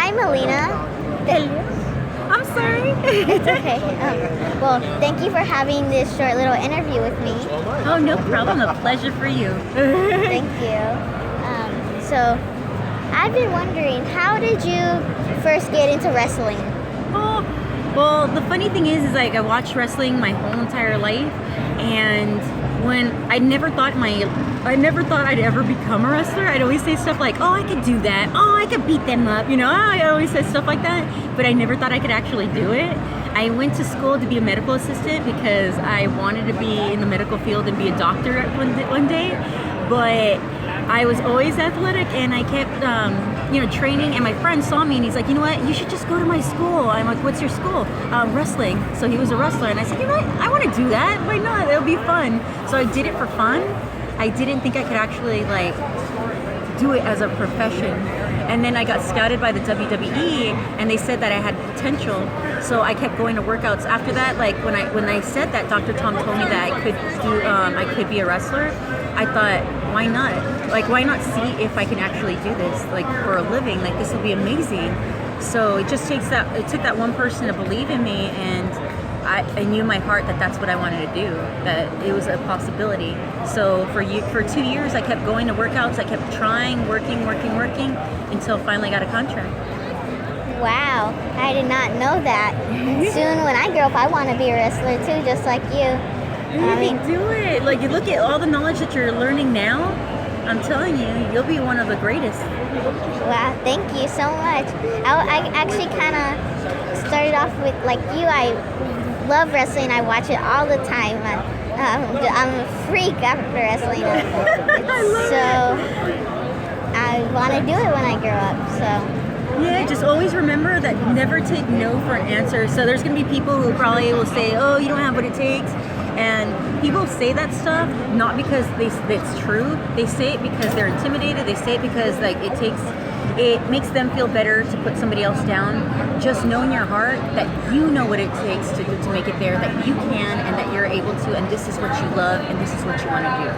Hi, Melina. I'm sorry. It's okay. Well, thank you for having this short little interview with me. Oh, no problem. A pleasure for you. Thank you. So, I've been wondering, how did you first get into wrestling? Oh, well, the funny thing is like I watched wrestling my whole entire life, and when I never thought I'd ever become a wrestler. I'd always say stuff like, "Oh, I could do that. Oh, I could beat them up." You know, I always said stuff like that, but I never thought I could actually do it. I went to school to be a medical assistant because I wanted to be in the medical field and be a doctor one day, but I was always athletic, and I kept, training. And my friend saw me, and he's like, "You know what? You should just go to my school." I'm like, "What's your school?" Wrestling. So he was a wrestler, and I said, "You know what? I want to do that. Why not? It'll be fun." So I did it for fun. I didn't think I could actually do it as a profession. And then I got scouted by the WWE, and they said that I had potential. So I kept going to workouts. After that, when I said that Dr. Tom told me that I could be a wrestler, I thought, why not? Why not see if I can actually do this for a living? This will be amazing. So it took that one person to believe in me, and I knew in my heart that that's what I wanted to do, that it was a possibility. So for 2 years, I kept going to workouts. I kept trying, working, until finally got a contract. Wow, I did not know that. Soon when I grow up, I want to be a wrestler too, just like you. Do it. You look at all the knowledge that you're learning now. I'm telling you, you'll be one of the greatest. Wow, thank you so much. I actually kind of started off with, like you, I love wrestling. I watch it all the time. I'm a freak after wrestling. I want to do it when I grow up. So yeah, just always remember that never take no for an answer. So there's going to be people who probably will say, "Oh, you don't have what it takes." And people say that stuff not because it's true. They say it because they're intimidated. They say it because it makes them feel better to put somebody else down. Just know in your heart that you know what it takes to make it there, that you can, and that you're able to, and this is what you love, and this is what you want to do.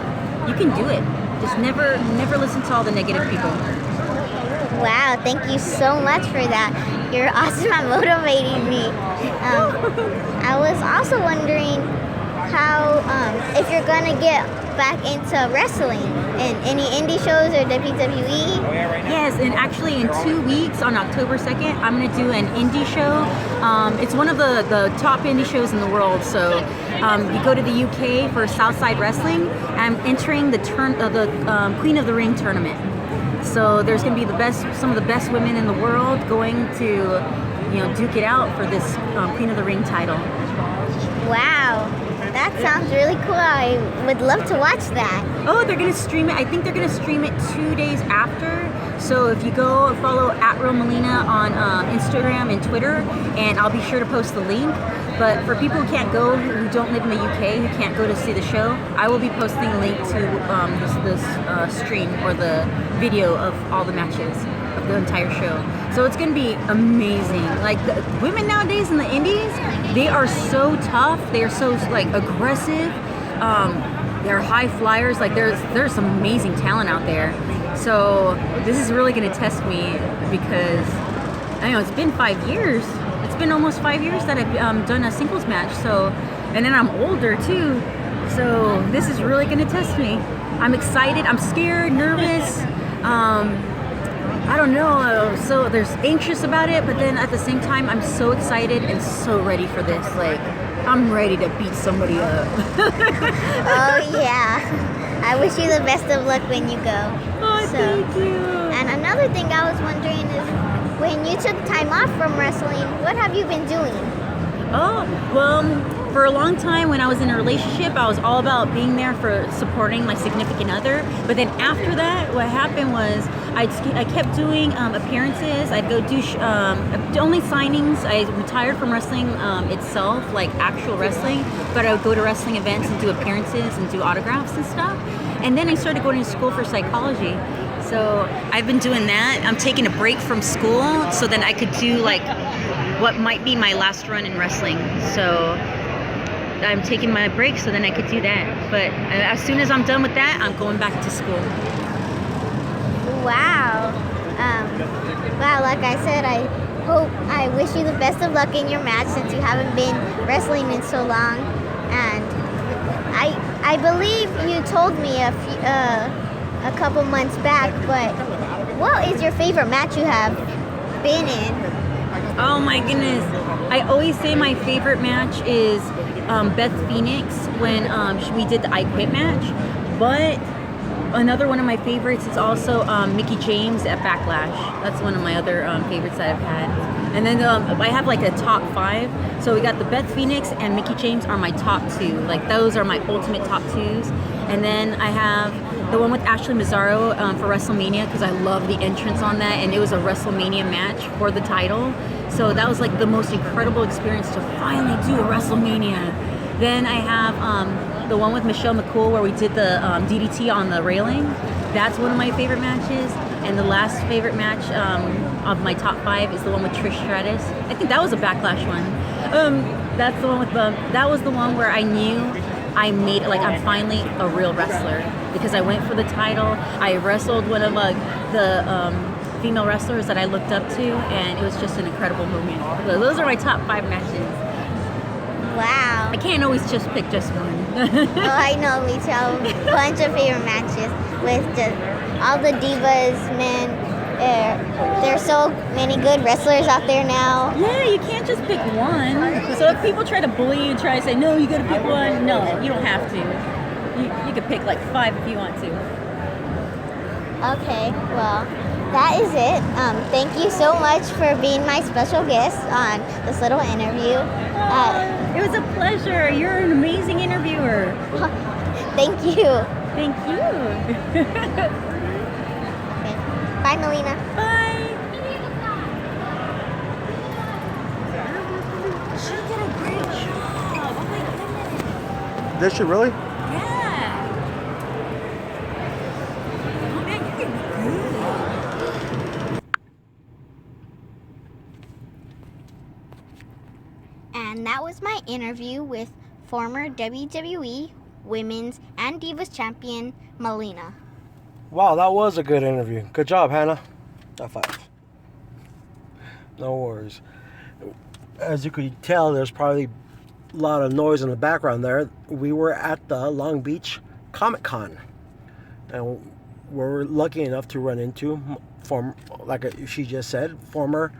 You can do it. Just never listen to all the negative people. Wow, thank you so much for that. You're awesome at motivating me. I was also wondering how, if you're gonna get back into wrestling in any indie shows or WWE. Yes, and actually in 2 weeks on October 2nd, I'm going to do an indie show. It's one of the top indie shows in the world. So you go to the UK for Southside Wrestling. I'm entering the Queen of the Ring tournament. So there's going to be some of the best women in the world going to, duke it out for this Queen of the Ring title. Wow. That sounds really cool. I would love to watch that. Oh, they're going to stream it. I think they're going to stream it 2 days after. So if you go follow @RealMelina on Instagram and Twitter, and I'll be sure to post the link. But for people who can't go, who don't live in the UK, who can't go to see the show, I will be posting a link to this stream or the video of all the matches of the entire show. So it's going to be amazing. The women nowadays in the indies, they are so tough. They are so aggressive. They're high flyers. There's some amazing talent out there. So this is really going to test me because I know it's been 5 years. It's been almost 5 years that I've done a singles match. So, and then I'm older too. So this is really going to test me. I'm excited. I'm scared, nervous. I don't know, so there's anxious about it, but then at the same time, I'm so excited and so ready for this. I'm ready to beat somebody up. Oh, yeah. I wish you the best of luck when you go. Oh, thank you. And another thing I was wondering is, when you took time off from wrestling, what have you been doing? Oh, well, for a long time when I was in a relationship, I was all about being there for supporting my significant other. But then after that, what happened was I kept doing appearances. I'd go do only signings. I retired from wrestling itself, actual wrestling. But I would go to wrestling events and do appearances and do autographs and stuff. And then I started going to school for psychology. So I've been doing that. I'm taking a break from school so then I could do what might be my last run in wrestling. So I'm taking my break so then I could do that. But as soon as I'm done with that, I'm going back to school. Wow. Wow, yeah, like I said, I wish you the best of luck in your match since you haven't been wrestling in so long. And I believe you told me a couple months back, but what is your favorite match you have been in? Oh my goodness. I always say my favorite match is Beth Phoenix when we did the I Quit match. But another one of my favorites is also Mickie James at Backlash. That's one of my other favorites that I've had. And then I have like a top 5. So we got the Beth Phoenix and Mickie James are my top 2. Like those are my ultimate top 2s. And then I have the one with Ashley Mazzaro for WrestleMania because I love the entrance on that, and it was a WrestleMania match for the title. So that was like the most incredible experience to finally do a WrestleMania. Then I have the one with Michelle McCool where we did the DDT on the railing. That's one of my favorite matches. And the last favorite match of my top 5 is the one with Trish Stratus. I think that was a Backlash one. That's the one with that was the one where I knew I made it, like I'm finally a real wrestler because I went for the title. I wrestled one of the female wrestlers that I looked up to, and it was just an incredible moment. So those are my top 5 matches. Wow. I can't always just pick just one. Oh, I know. We tell a bunch of favorite matches with all the divas, men. There's so many good wrestlers out there now. Yeah, you can't just pick one. So if people try to bully you and try to say, no, you gotta pick one, no, you don't have to. You could pick like 5 if you want to. Okay, well, that is it. Thank you so much for being my special guest on this little interview. It was a pleasure. You're an amazing interviewer. Thank you. Thank you. Bye, Melina. Bye. She did a great job. Oh my goodness. Did she really? Yeah. Oh man, you did good. And that was my interview with former WWE Women's and Divas Champion Melina. Wow, that was a good interview. Good job, Hannah. High five. No worries. As you could tell, there's probably a lot of noise in the background there. We were at the Long Beach Comic Con, and we're lucky enough to run into, like she just said, former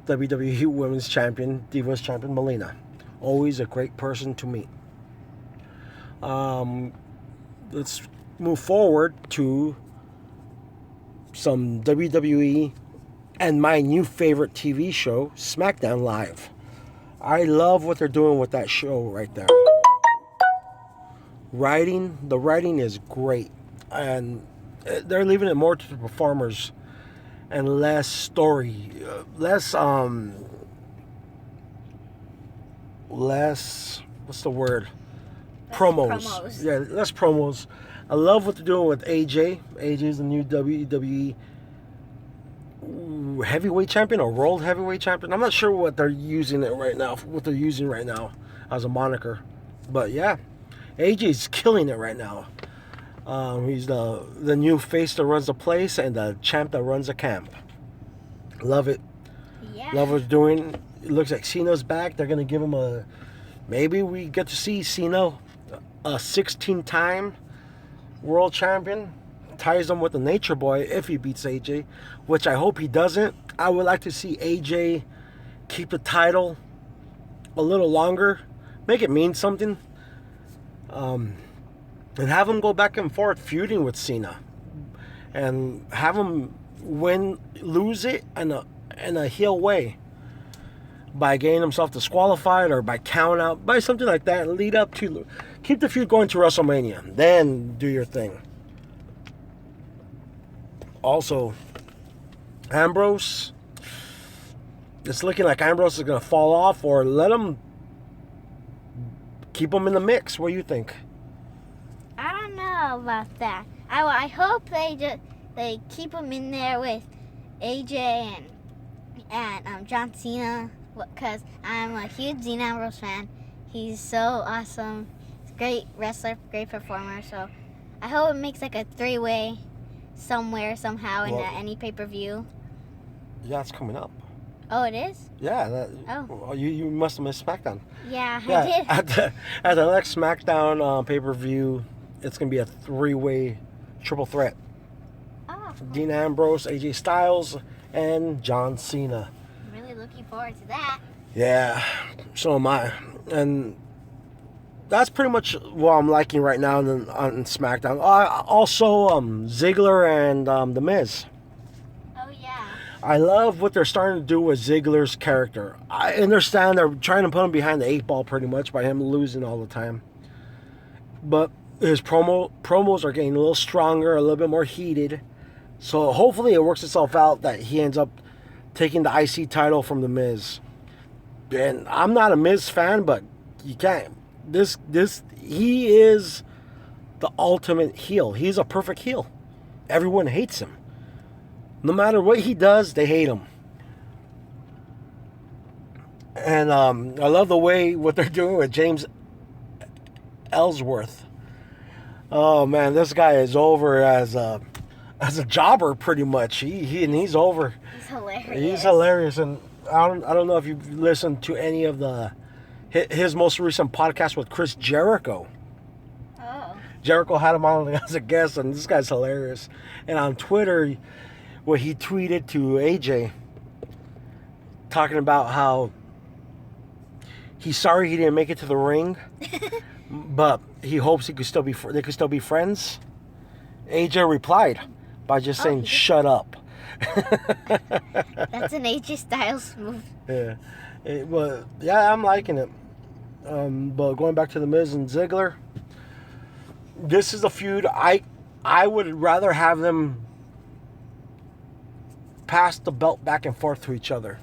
WWE Women's Champion, Divas Champion Melina. Always a great person to meet. Let's move forward to some WWE and my new favorite TV show, SmackDown Live. I love what they're doing with that show right there. The writing is great, and they're leaving it more to the performers and less story, less what's the word? Promos. Yeah, less promos. I love what they're doing with AJ. AJ is the new WWE heavyweight champion or world heavyweight champion. I'm not sure what they're using right now as a moniker. But yeah, AJ's killing it right now. He's the new face that runs the place and the champ that runs the camp. Love it. Yeah. Love what they're doing. It looks like Cena's back. They're going to give him maybe we get to see Cena, a 16-time world champion, ties him with the Nature Boy if he beats AJ, which I hope he doesn't. I would like to see AJ keep the title a little longer, make it mean something, and have him go back and forth feuding with Cena, and have him lose it in a heel way by getting himself disqualified or by count out, by something like that, and lead up to keep the feud going to WrestleMania, then do your thing. Also, Ambrose, it's looking like Ambrose is going to fall off, or let him keep him in the mix. What do you think? I don't know about that. I hope they keep him in there with AJ and John Cena, because I'm a huge Dean Ambrose fan. He's so awesome. He's a great wrestler, great performer. So I hope it makes like a 3-way somewhere, somehow, in any pay-per-view. Yeah, it's coming up. Oh, it is? Yeah. That, Oh. well, you must have missed SmackDown. Yeah, Yeah. I did. At the next SmackDown pay-per-view, it's gonna be a 3-way triple threat. Oh, Dean Ambrose, AJ Styles, and John Cena. I'm really looking forward to that. Yeah, so am I. And that's pretty much what I'm liking right now on SmackDown. Also, Ziggler and The Miz. Oh, yeah. I love what they're starting to do with Ziggler's character. I understand they're trying to put him behind the 8 ball pretty much by him losing all the time. But his promos are getting a little stronger, a little bit more heated. So hopefully it works itself out that he ends up taking the IC title from The Miz. And I'm not a Miz fan, but you can't. He is the ultimate heel. He's a perfect heel. Everyone hates him. No matter what he does, they hate him. And I love the way what they're doing with James Ellsworth. Oh man, this guy is over as a jobber pretty much. He's over. He's hilarious. He's hilarious, and I don't know if you've listened to any of his most recent podcast with Chris Jericho. Oh. Jericho had him on as a guest, and this guy's hilarious. And on Twitter, what he tweeted to AJ, talking about how he's sorry he didn't make it to the ring, but he hopes they could still be friends. AJ replied by just saying, "Shut up." That's an AJ Styles move. Yeah, yeah, I'm liking it. But going back to The Miz and Ziggler, this is a feud I would rather have them pass the belt back and forth to each other.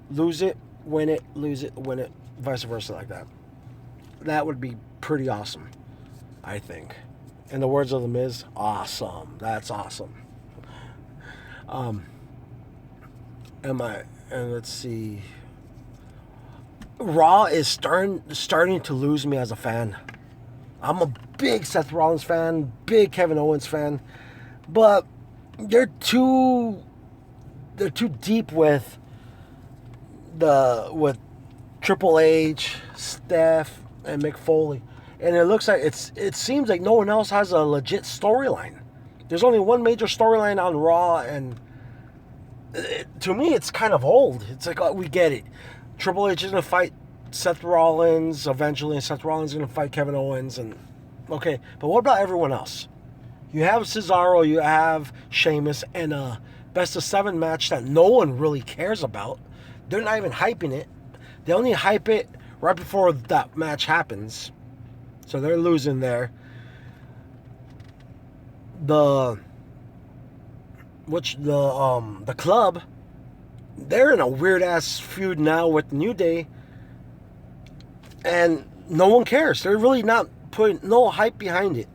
Lose it, win it, lose it, win it, vice versa like that. That would be pretty awesome, I think. In the words of The Miz, awesome. That's awesome. And let's see. Raw is starting to lose me as a fan. I'm a big Seth Rollins fan, big Kevin Owens fan, but they're too deep with Triple H, Steph, and Mick Foley, and it seems like no one else has a legit storyline. There's only one major storyline on Raw, and to me, it's kind of old. It's like, we get it. Triple H is going to fight Seth Rollins eventually, and Seth Rollins is going to fight Kevin Owens. And okay, but what about everyone else? You have Cesaro, you have Sheamus, and a best-of-7 match that no one really cares about. They're not even hyping it. They only hype it right before that match happens. So they're losing there. The Club, they're in a weird ass feud now with New Day, and no one cares. They're really not putting no hype behind it.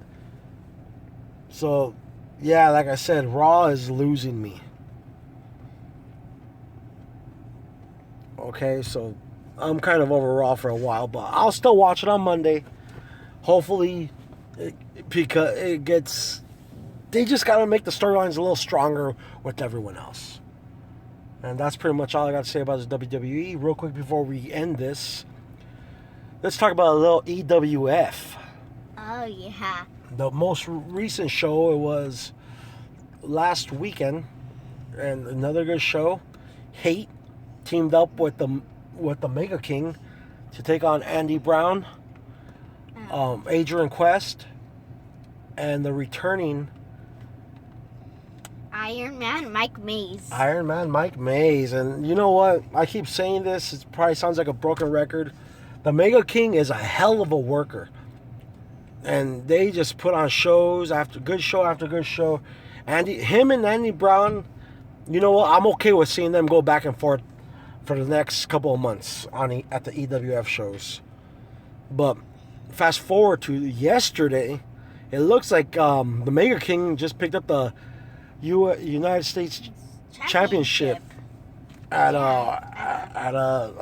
So yeah, like I said, Raw is losing me. Okay, so I'm kind of over Raw for a while, but I'll still watch it on Monday. Hopefully, because it gets. They just got to make the storylines a little stronger with everyone else. And that's pretty much all I got to say about this WWE. Real quick before we end this, let's talk about a little EWF. Oh, yeah. The most recent show, it was last weekend, and another good show. Hate teamed up with the Mega King to take on Andy Brown, Adrian Quest, and the returning Iron Man Mike Mays. And you know what? I keep saying this. It probably sounds like a broken record. The Mega King is a hell of a worker. And they just put on shows after good show after good show. Him and Andy Brown, you know what? I'm okay with seeing them go back and forth for the next couple of months at the EWF shows. But fast forward to yesterday, it looks like the Mega King just picked up the United States Championship at a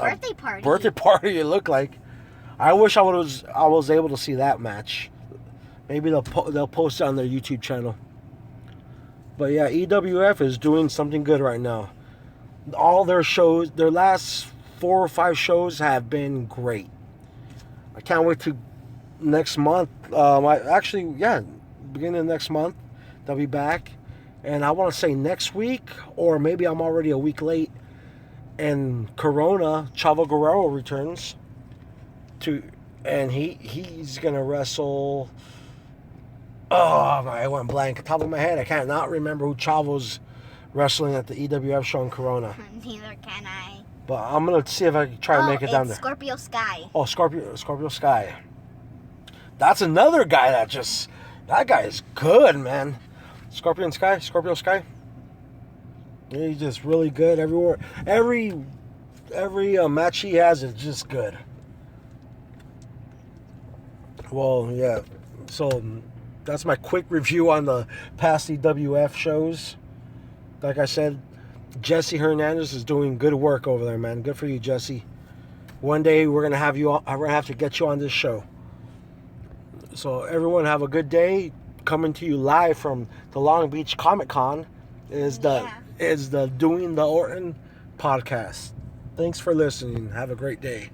birthday party. It looked like. I wish I was able to see that match. Maybe they'll post it on their YouTube channel. But yeah, EWF is doing something good right now. All their shows, their last 4 or 5 shows have been great. I can't wait to next month. Beginning of next month, they'll be back. And I want to say next week, or maybe I'm already a week late. And Corona, Chavo Guerrero returns and he's gonna wrestle. Oh, I went blank. Top of my head, I can't not remember who Chavo's wrestling at the EWF show in Corona. Neither can I. But I'm gonna see if I can try to make it down there. Scorpio Sky. Oh, Scorpio Sky. That's another guy that guy is good, man. Scorpio Sky. He's just really good everywhere. Every match he has is just good. Well, yeah. So that's my quick review on the past EWF shows. Like I said, Jesse Hernandez is doing good work over there, man. Good for you, Jesse. One day we're gonna have to get you on this show. So everyone have a good day. Coming to you live from the Long Beach Comic Con is the Doing the Orton podcast. Thanks for listening. Have a great day.